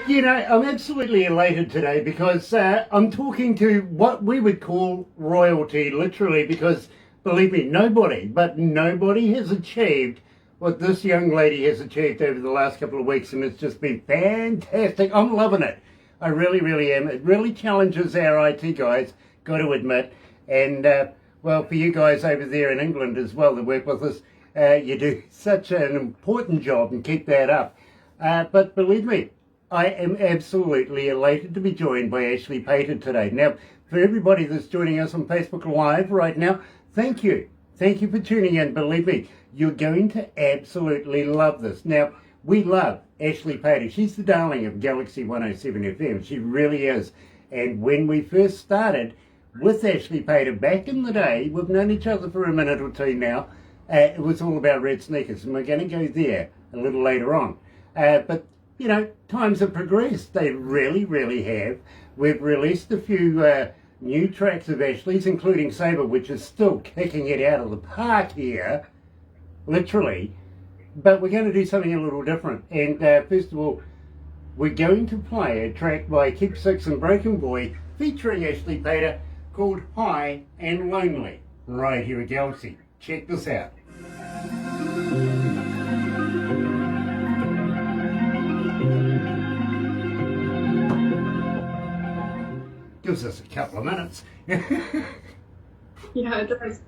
You know, I'm absolutely elated today because I'm talking to what we would call royalty, literally, because believe me, nobody has achieved what this young lady has achieved over the last couple of weeks, and it's just been fantastic. I'm loving it. I really, really am. It really challenges our IT guys, got to admit. And, well, for you guys over there in England as well that work with us, you do such an important job and keep that up. But believe me, I am absolutely elated to be joined by Ashley Pater today. Now, for everybody that's joining us on Facebook Live right now, thank you. Thank you for tuning in. Believe me, you're going to absolutely love this. Now, we love Ashley Pater. She's the darling of Galaxy 107 FM. She really is. And when we first started with Ashley Pater back in the day, we've known each other for a minute or two now, it was all about red sneakers. And we're going to go there a little later on. But you know, times have progressed. They really, really have. We've released a few new tracks of Ashley's, including Sabre, which is still kicking it out of the park here, literally. But we're going to do something a little different. And first of all, we're going to play a track by Keep Six and Broken Boy featuring Ashley Pater called High and Lonely, right here at Galaxy. Check this out. Gives us a couple of minutes. Yeah, it does.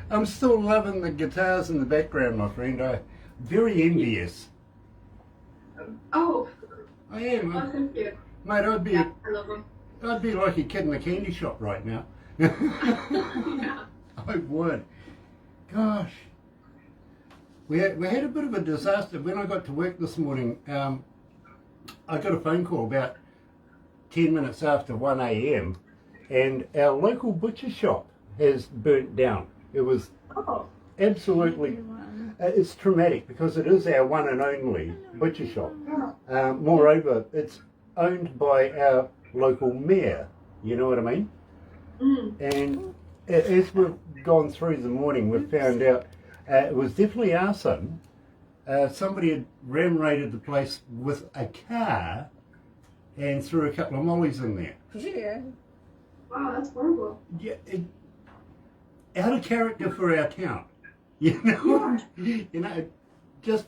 I'm still loving the guitars in the background, my friend. I'm very envious. Oh, I am. oh, thank you. Mate, Yeah, I love them. I'd be like a kid in a candy shop right now. Yeah. I would. Gosh. We had a bit of a disaster. When I got to work this morning, I got a phone call about 10 minutes after 1 a.m. and our local butcher shop has burnt down. It was absolutely, it's traumatic because it is our one and only butcher shop. Moreover, it's owned by our local mayor, you know what I mean? And as we've gone through the morning, we've found out it was definitely arson. Somebody had ram-raided the place with a car and threw a couple of mollies in there. Yeah. Wow, that's horrible. Yeah, out of character for our town. You know, just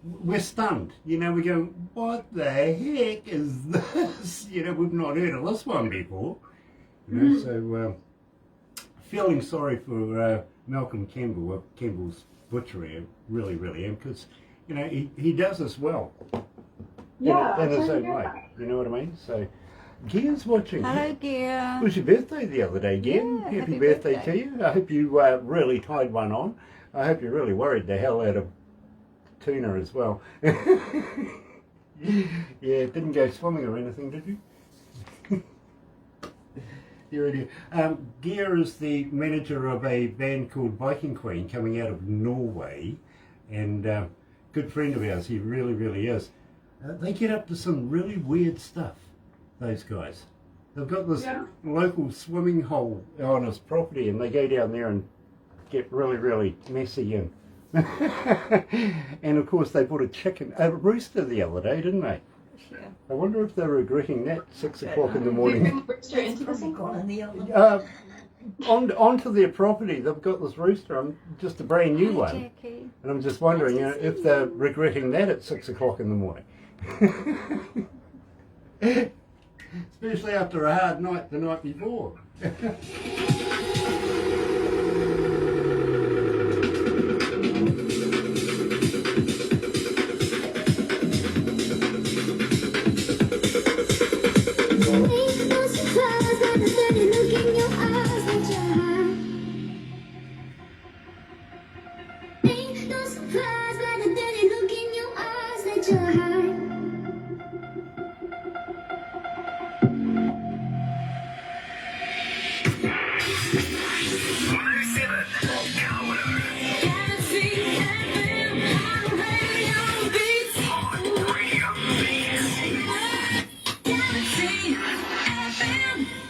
we're stunned. You know, we go, what the heck is this? You know, we've not heard of this one before. You know, so feeling sorry for Malcolm Campbell of Campbell's Butchery. I really, really am, because you know he does us well. Yeah, in his own way. You know what I mean? So, Gia's watching. Hello, Gia. It was your birthday the other day, Gia. Yeah, happy birthday to you. I hope you really tied one on. I hope you really worried the hell out of Tuna as well. Yeah, didn't go swimming or anything, did you? You're idiot. Gia is the manager of a band called Viking Queen coming out of Norway, and good friend of ours. He really, really is. They get up to some really weird stuff, those guys. They've got this local swimming hole on his property and they go down there and get really, really messy and and of course they put a rooster the other day, didn't they? Yeah. I wonder if they're regretting that 6 o'clock in the morning. Onto their property, they've got this rooster, just a brand new one. Jackie. And I'm just wondering if they're regretting that at 6 o'clock in the morning. Especially after a hard night the night before.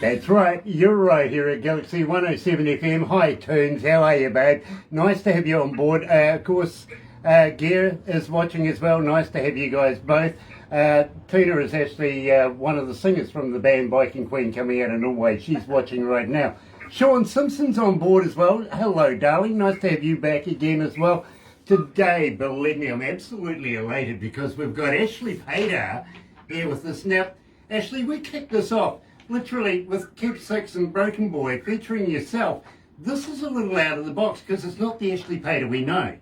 That's right, you're right here at Galaxy 107 FM. Hi Toons, how are you, babe? Nice to have you on board. Of course, Gear is watching as well. Nice to have you guys both. Tina is actually one of the singers from the band Biking Queen coming out of Norway. She's watching right now. Sean Simpson's on board as well. Hello, darling. Nice to have you back again as well. Today, believe me, I'm absolutely elated because we've got Ashley Pater here with us. Now, Ashley, we kicked this off literally with Keep Six and Broken Boy featuring yourself. This is a little out of the box because it's not the Ashley Pater we know.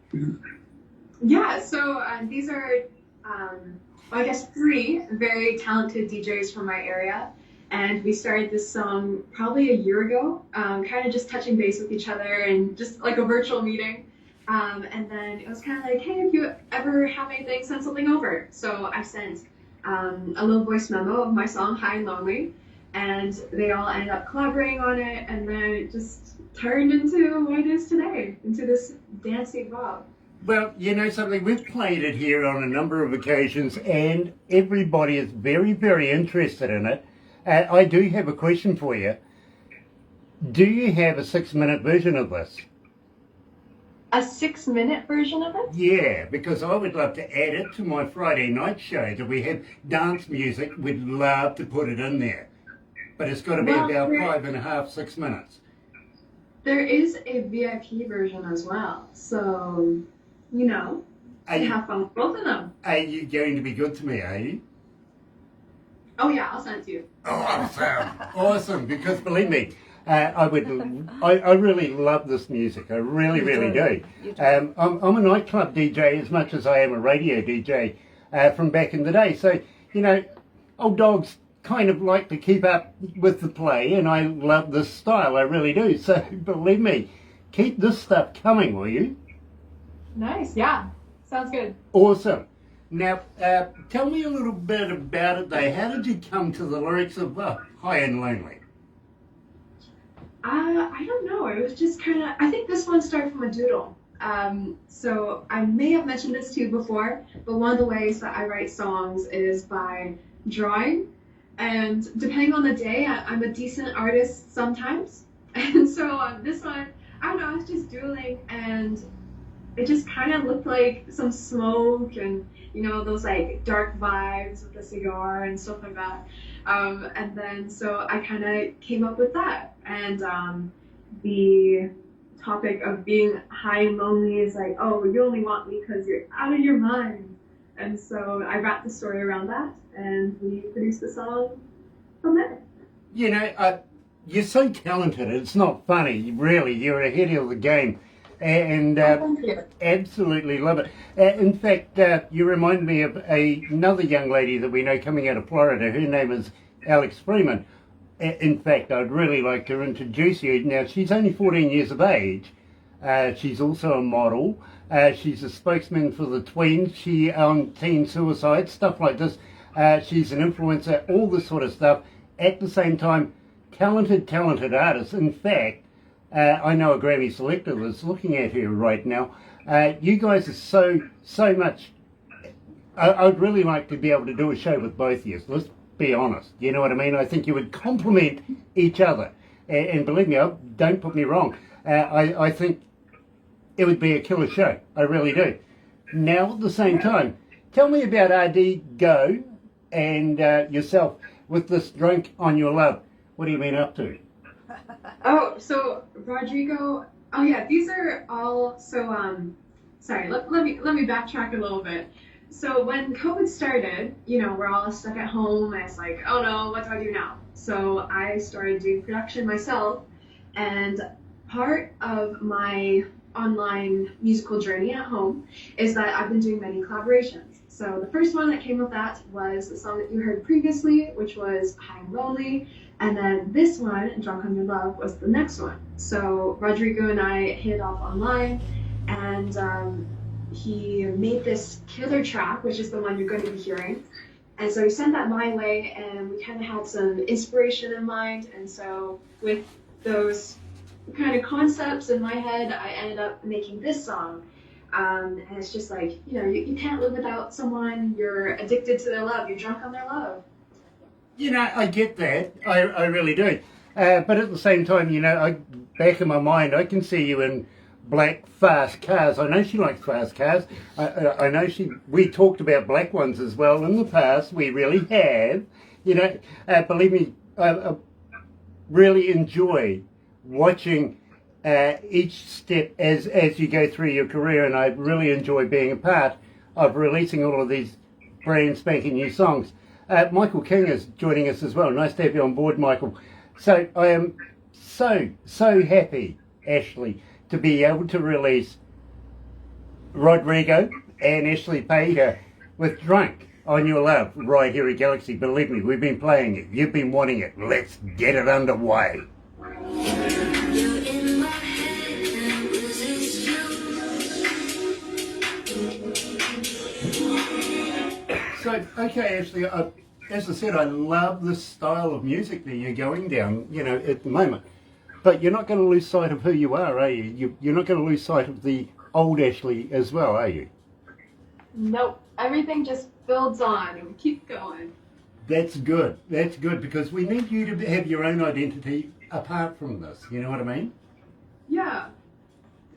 Yeah, so these are, I guess, three very talented DJs from my area. And we started this song probably a year ago, kind of just touching base with each other and just like a virtual meeting. And then it was kind of like, hey, if you ever have anything, send something over. So I sent a little voice memo of my song, High and Lonely. And they all ended up collaborating on it. And then it just turned into what it is today, into this dancing bop. Well, you know something, we've played it here on a number of occasions and everybody is very, very interested in it. I do have a question for you. Do you have a 6-minute version of this? A 6-minute version of it? Yeah, because I would love to add it to my Friday night show that we have dance music. We'd love to put it in there. But it's got to be about 5.5, 6 minutes. There is a VIP version as well. So, you know, have fun with both of them. Are you going to be good to me, are you? Oh yeah, I'll send it to you. Awesome, awesome. Because believe me, I really love this music. I really do. I'm a nightclub DJ as much as I am a radio DJ from back in the day. So you know, old dogs kind of like to keep up with the play, and I love this style. I really do. So believe me, keep this stuff coming, will you? Nice. Yeah, sounds good. Awesome. Now, tell me a little bit about it, though. How did you come to the lyrics of High and Lonely? I don't know. It was just kind of, I think this one started from a doodle. So I may have mentioned this to you before, but one of the ways that I write songs is by drawing. And depending on the day, I'm a decent artist sometimes. And so on this one, I don't know, I was just doodling and it just kind of looked like some smoke and, you know, those like dark vibes with the cigar and stuff like that. And then so I kind of came up with that. And the topic of being high and lonely is like, oh, you only want me because you're out of your mind. And so I wrapped the story around that and we produced the song from there. You know, you're so talented. It's not funny, really. You're ahead of the game. And absolutely love it. In fact, you remind me of another young lady that we know coming out of Florida. Her name is Alex Freeman. In fact, I'd really like to introduce you. Now, she's only 14 years of age. She's also a model. She's a spokesman for the tweens. She on teen suicide, stuff like this. She's an influencer, all this sort of stuff. At the same time, talented artist. In fact, I know a Grammy selector that's looking at her right now. You guys are so much. I'd really like to be able to do a show with both of you. Let's be honest. You know what I mean? I think you would complement each other. And believe me, don't put me wrong. I think it would be a killer show. I really do. Now, at the same time, tell me about RD Go and yourself with this Drunk on Your Love. What have you been up to? Oh, so Rodrigo, oh yeah, these are all, so, sorry, let me backtrack a little bit. So when COVID started, you know, we're all stuck at home and it's like, oh no, what do I do now? So I started doing production myself, and part of my online musical journey at home is that I've been doing many collaborations. So the first one that came of that was the song that you heard previously, which was High and Lonely. And then this one, Drunk on Your Love, was the next one. So Rodrigo and I hit it off online, and he made this killer track, which is the one you're going to be hearing. And so he sent that my way, and we kind of had some inspiration in mind. And so with those kind of concepts in my head, I ended up making this song. And it's just like, you know, you can't live without someone. You're addicted to their love. You're drunk on their love. You know, I get that. I really do. But at the same time, you know, back in my mind, I can see you in black fast cars. I know she likes fast cars. I know we talked about black ones as well in the past. We really have. You know, believe me, I really enjoy watching each step as you go through your career, and I really enjoy being a part of releasing all of these brand spanking new songs. Michael King is joining us as well. Nice to have you on board, Michael. So I am so happy, Ashley, to be able to release Rodrigo and Ashley Pater with Drunk on Your Love right here at Galaxy. Believe me, we've been playing it. You've been wanting it. Let's get it underway. So, okay, Ashley, as I said, I love the style of music that you're going down, you know, at the moment. But you're not going to lose sight of who you are you? You're not going to lose sight of the old Ashley as well, are you? Nope. Everything just builds on and we keep going. That's good. That's good, because we need you to have your own identity apart from this. You know what I mean? Yeah.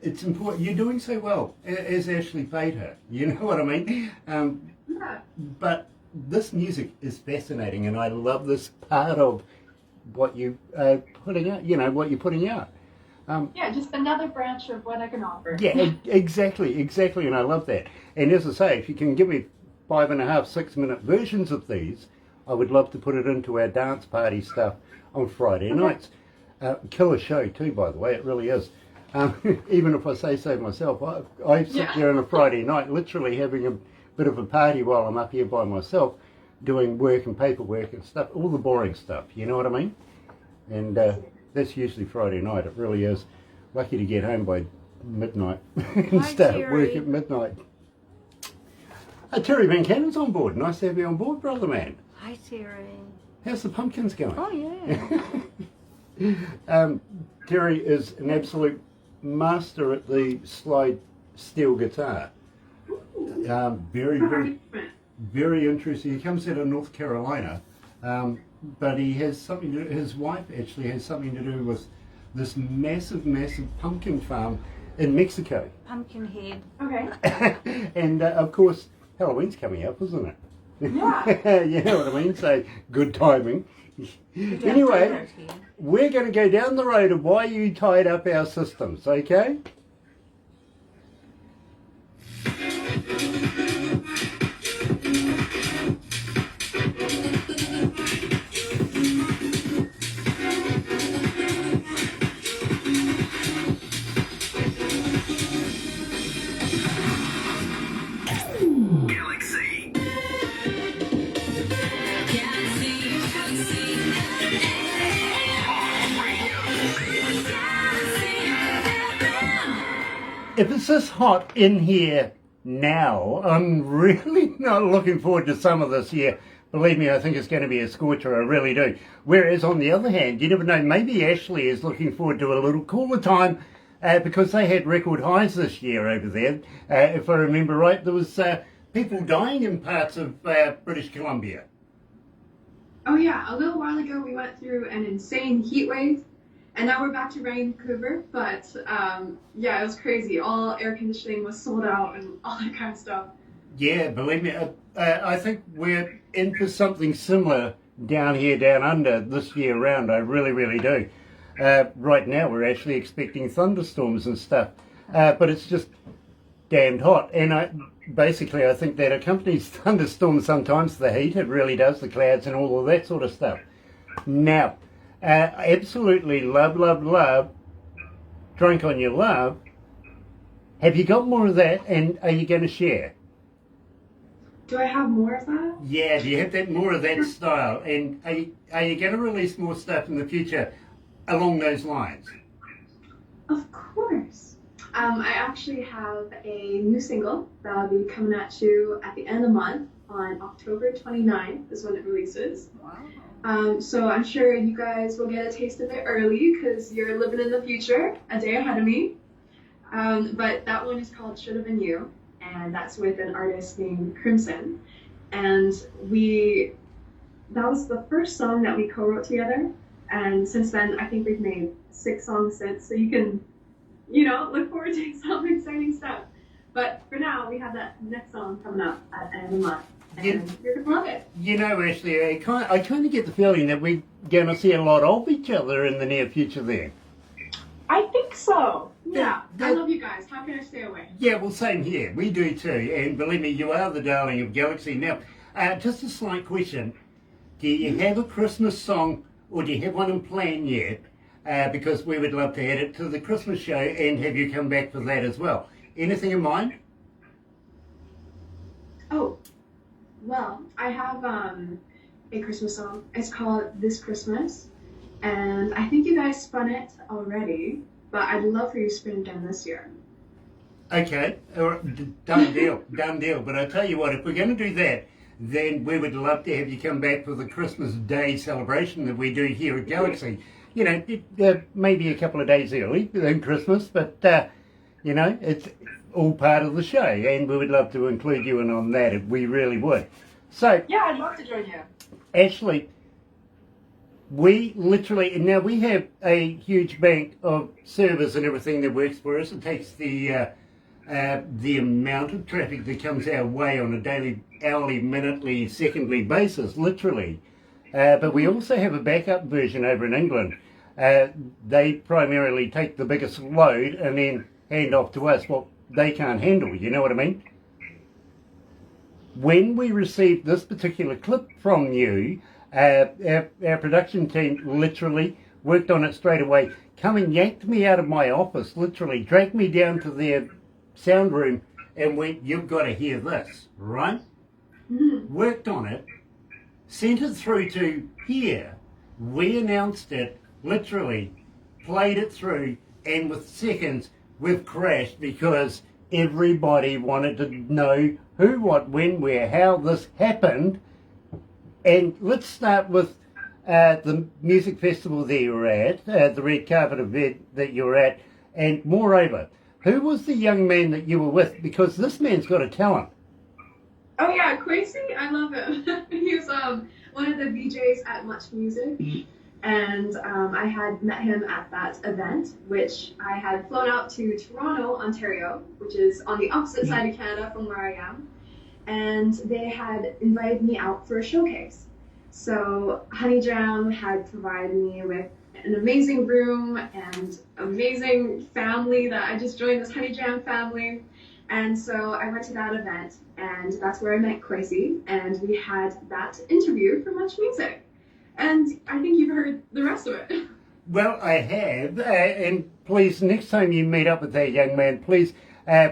It's important. You're doing so well as Ashley Pater. You know what I mean? Yeah. But this music is fascinating, and I love this part of what you putting out. You know what you're putting out. Yeah, just another branch of what I can offer. Yeah, exactly, and I love that. And as I say, if you can give me 5.5, 6 minute versions of these, I would love to put it into our dance party stuff on Friday nights. Killer show too, by the way, it really is. Even if I say so myself, I sit there on a Friday night literally having a bit of a party while I'm up here by myself doing work and paperwork and stuff, all the boring stuff, you know what I mean? And that's usually Friday night, it really is. Lucky to get home by midnight and start work at midnight. Terry Van Cannon's on board. Nice to have you on board, brother man. Hi, Terry. How's the pumpkins going? Oh, yeah. Terry is an absolute master at the slide steel guitar. Very interesting. He comes out of North Carolina, but he has something to do, his wife actually has something to do with this massive pumpkin farm in Mexico. Pumpkinhead. Okay. And of course, Halloween's coming up, isn't it? Yeah. You know what I mean? So, good timing. Anyway, we're going to go down the road of why you tied up our systems, okay? If it's this hot in here now, I'm really not looking forward to summer this year. Believe me, I think it's going to be a scorcher, I really do. Whereas on the other hand, you never know, maybe Ashley is looking forward to a little cooler time because they had record highs this year over there. If I remember right, there was people dying in parts of British Columbia. Oh yeah, a little while ago we went through an insane heat wave. And now we're back to Vancouver, but yeah, it was crazy. All air conditioning was sold out and all that kind of stuff. Yeah, believe me, I think we're in for something similar down here, down under, this year round. I really do. Right now we're actually expecting thunderstorms and stuff, but it's just damned hot. And I think that accompanies thunderstorms sometimes, the heat, it really does, the clouds and all of that sort of stuff. Now, absolutely love Drunk on Your Love. Have you got more of that, and are you going to share? Do I have more of that? Yeah, do you have that more of that style, and are you going to release more stuff in the future along those lines? Of course. I actually have a new single that'll be coming at you at the end of the month on October 29th is when it releases. Wow. So I'm sure you guys will get a taste of it early because you're living in the future, a day ahead of me. But that one is called Should Have Been You, and that's with an artist named Crimson. And that was the first song that we co-wrote together. And since then, I think we've made 6 songs since. So you can look forward to some exciting stuff. But for now, we have that next song coming up at the end of the month. And you're going to love it. Ashley, I kind of get the feeling that we're going to see a lot of each other in the near future there. I think so. Yeah. I That- love you guys. How can I stay away? Yeah, well, same here. We do too. And believe me, you are the darling of Galaxy. Now, just a slight question. Do you have a Christmas song, or do you have one in plan yet? Because we would love to add it to the Christmas show and have you come back for that as well. Anything in mind? Oh, well, I have a Christmas song. It's called This Christmas. And I think you guys spun it already, but I'd love for you to spin it again this year. Okay, all right, done deal, done deal. But I tell you what, if we're going to do that, then we would love to have you come back for the Christmas Day celebration that we do here at Galaxy. Maybe a couple of days early than Christmas, but, it's all part of the show, and we would love to include you in on that if we really would. So, Yeah, I'd love to join you. Ashley, we have a huge bank of servers and everything that works for us. It takes the amount of traffic that comes our way on a daily, hourly, minutely, secondly basis, literally. But we also have a backup version over in England. They primarily take the biggest load and then hand off to us what they can't handle, you know what I mean? When we received this particular clip from you, our production team literally worked on it straight away, come and yanked me out of my office, literally dragged me down to their sound room and went, you've got to hear this, right? Mm-hmm. Worked on it, sent it through to here, we announced it, literally played it through, and with seconds we've crashed because everybody wanted to know who, what, when, where, how this happened. And let's start with the music festival that you were at, the red carpet event that you were at, and moreover, who was the young man that you were with? Because this man's got a talent. Oh yeah, Quasi, I love him. He was one of the VJs at Much Music, and I had met him at that event, which I had flown out to Toronto, Ontario, which is on the opposite side of Canada from where I am, and they had invited me out for a showcase. So Honey Jam had provided me with an amazing room and amazing family that I just joined, this Honey Jam family. And so I went to that event, and that's where I met Quasi, and we had that interview for Much Music. And I think you've heard the rest of it. Well, I have, and please, next time you meet up with that young man, please,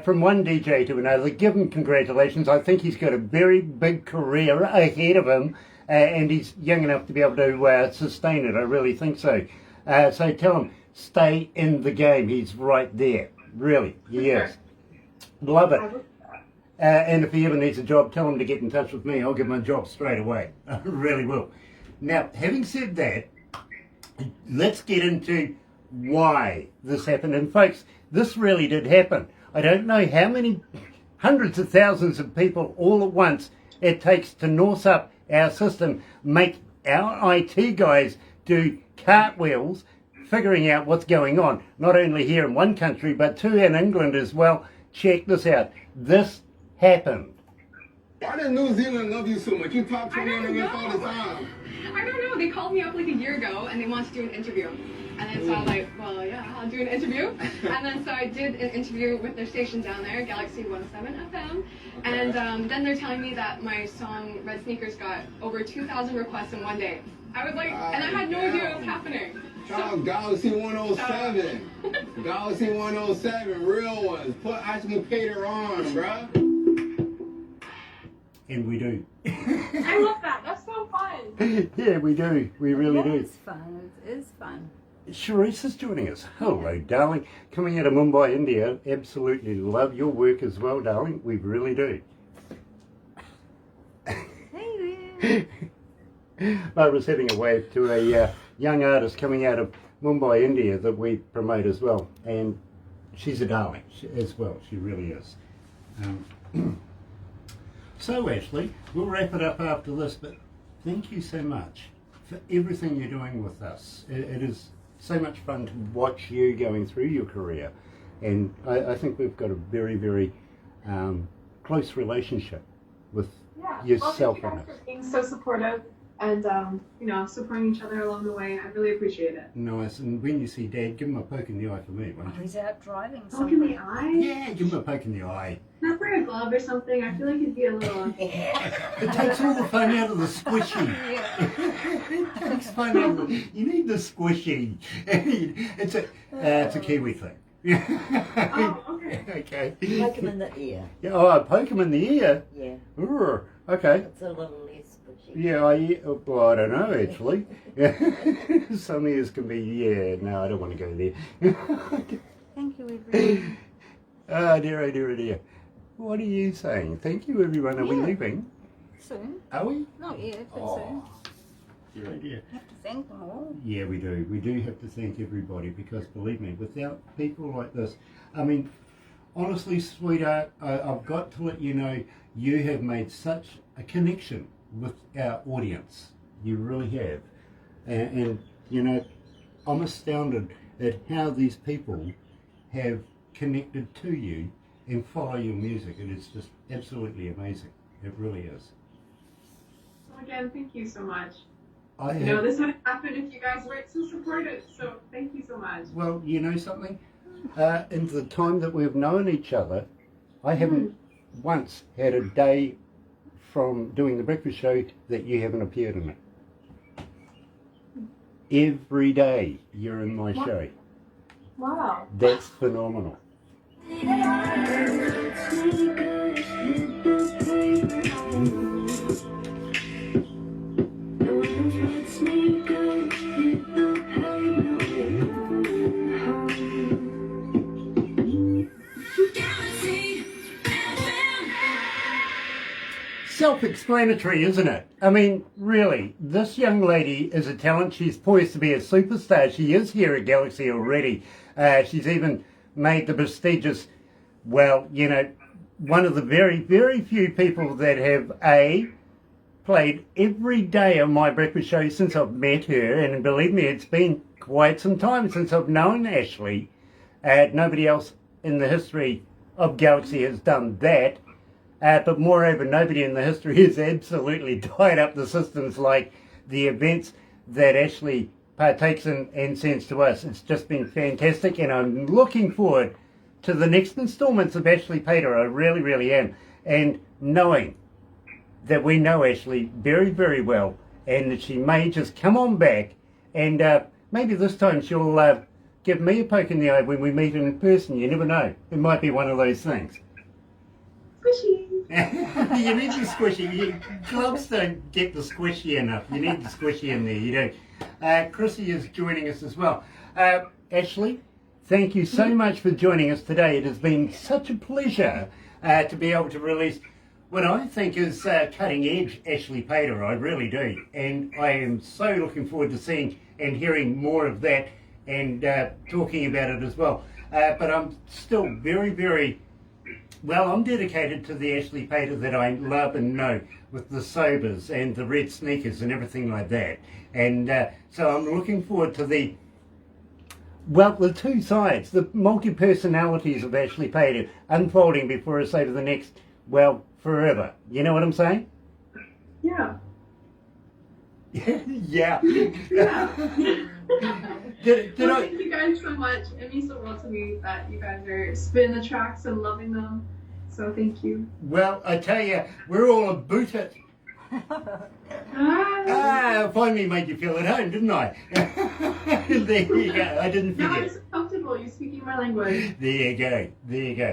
from one DJ to another, give him congratulations. I think he's got a very big career ahead of him, and he's young enough to be able to sustain it. I really think so. So tell him, stay in the game. He's right there. Really, he is. Love it. And if he ever needs a job, tell him to get in touch with me. I'll give him a job straight away. I really will. Now, having said that, let's get into why this happened. And folks, this really did happen. I don't know how many hundreds of thousands of people all at once it takes to north up our system, make our IT guys do cartwheels, figuring out what's going on, not only here in one country, but too in England as well. Check this out. This happened. Why does New Zealand love you so much? You talk to I them don't against all the know. time. I don't know. They called me up like a year ago and they wanted to do an interview. And then so I'm like, well, yeah, I'll do an interview. And then so I did an interview with their station down there, galaxy107fm. And then they're telling me that my song Red Sneakers got over 2,000 requests in one day. I was like, and I had no idea what was happening. Shout out Galaxy 107. Galaxy 107, real ones. Actually pay their on, bruh. And we do. I love that. That's so fun. Yeah, we do. We really do. It's fun. It is fun. Sharice is joining us. Hello, darling. Coming out of Mumbai, India. Absolutely love your work as well, darling. We really do. Hey, I was having a wave to a young artist coming out of Mumbai, India that we promote as well. And she's a darling as well. She really is. So, Ashley, we'll wrap it up after this, but thank you so much for everything you're doing with us. It is so much fun to watch you going through your career. And I think we've got a very, very close relationship with yourself well, on thank you guys it. for being so supportive and supporting each other along the way. I really appreciate it. Nice. And when you see Dad, give him a poke in the eye for me, won't you? He's out driving Poke in the somewhere. eye? Yeah, give him a poke in the eye. Not wear a glove or something. I feel like it'd be a little. It takes all the fun out of the squishy. It takes fun out of the, you need the squishy. It's a Kiwi thing. Oh, okay. Okay. Poke him in the ear. Yeah, oh, poke him in the ear. Yeah, Ooh, okay. it's a little less squishy. Yeah, well, I don't know actually. Some ears can be, no, I don't want to go there. Thank you, everyone. Oh dear, oh dear, oh dear. What are you saying? Thank you, everyone. Are we Yeah. leaving? Soon. Are we? Not yet, but soon. Dear, oh dear. You have to thank them all. Yeah, we do. We do have to thank everybody because, believe me, without people like this, I mean, honestly, sweetheart, I've got to let you know you have made such a connection with our audience. You really have. And you know, I'm astounded at how these people have connected to you and follow your music. It is just absolutely amazing. It really is. So again, thank you so much. I You know, this wouldn't happen if you guys weren't so supportive. So thank you so much. Well, you know something? In the time that we've known each other, I haven't once had a day from doing the breakfast show that you haven't appeared in it. Every day you're in my show. Wow. That's phenomenal. Self-explanatory, isn't it? I mean, really, this young lady is a talent. She's poised to be a superstar. She is here at Galaxy already. She's even made the prestigious, well, you know, one of the very, very few people that have, played every day on my breakfast show since I've met her. And believe me, it's been quite some time since I've known Ashley. Nobody else in the history of Galaxy has done that. But moreover, nobody in the history has absolutely tied up the systems like the events that Ashley partakes in and sends to us. It's just been fantastic, and I'm looking forward to the next installments of Ashley Pater. I really, really am. And knowing that we know Ashley very, very well, and that she may just come on back, and maybe this time she'll give me a poke in the eye when we meet in person. You never know. It might be one of those things. Squishy. You need the squishy. Gloves don't get the squishy enough. You need the squishy in there. You do. Chrissy is joining us as well. Ashley, thank you so much for joining us today. It has been such a pleasure to be able to release what I think is cutting edge Ashley Pater. I really do. And I am so looking forward to seeing and hearing more of that and talking about it as well. But I'm still very, very... Well, I'm dedicated to the Ashley Pater that I love and know, with the sobers and the red sneakers and everything like that. And so I'm looking forward to the two sides, the multi-personalities of Ashley Pater unfolding before us over the next, forever. You know what I'm saying? Yeah. Yeah. Yeah. Did Well, I... thank you guys so much. It means the world to me that you guys are spinning the tracks and loving them. So thank you. Well, I tell you, we're all about it. Finally made you feel at home, didn't I? There you go. I didn't Now I'm forget. so comfortable. You're speaking my language. There you go. There you go.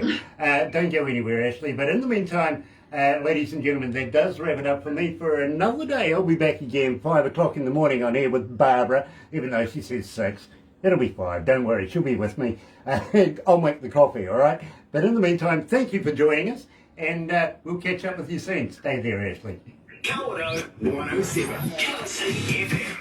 Don't go anywhere, Ashley. But in the meantime, ladies and gentlemen, that does wrap it up for me for another day. I'll be back again 5 o'clock in the morning on air with Barbara, even though she says 6. It'll be 5. Don't worry. She'll be with me. I'll make the coffee, all right? But in the meantime, thank you for joining us, and we'll catch up with you soon. Stay there, Ashley. Galaxy 107 FM.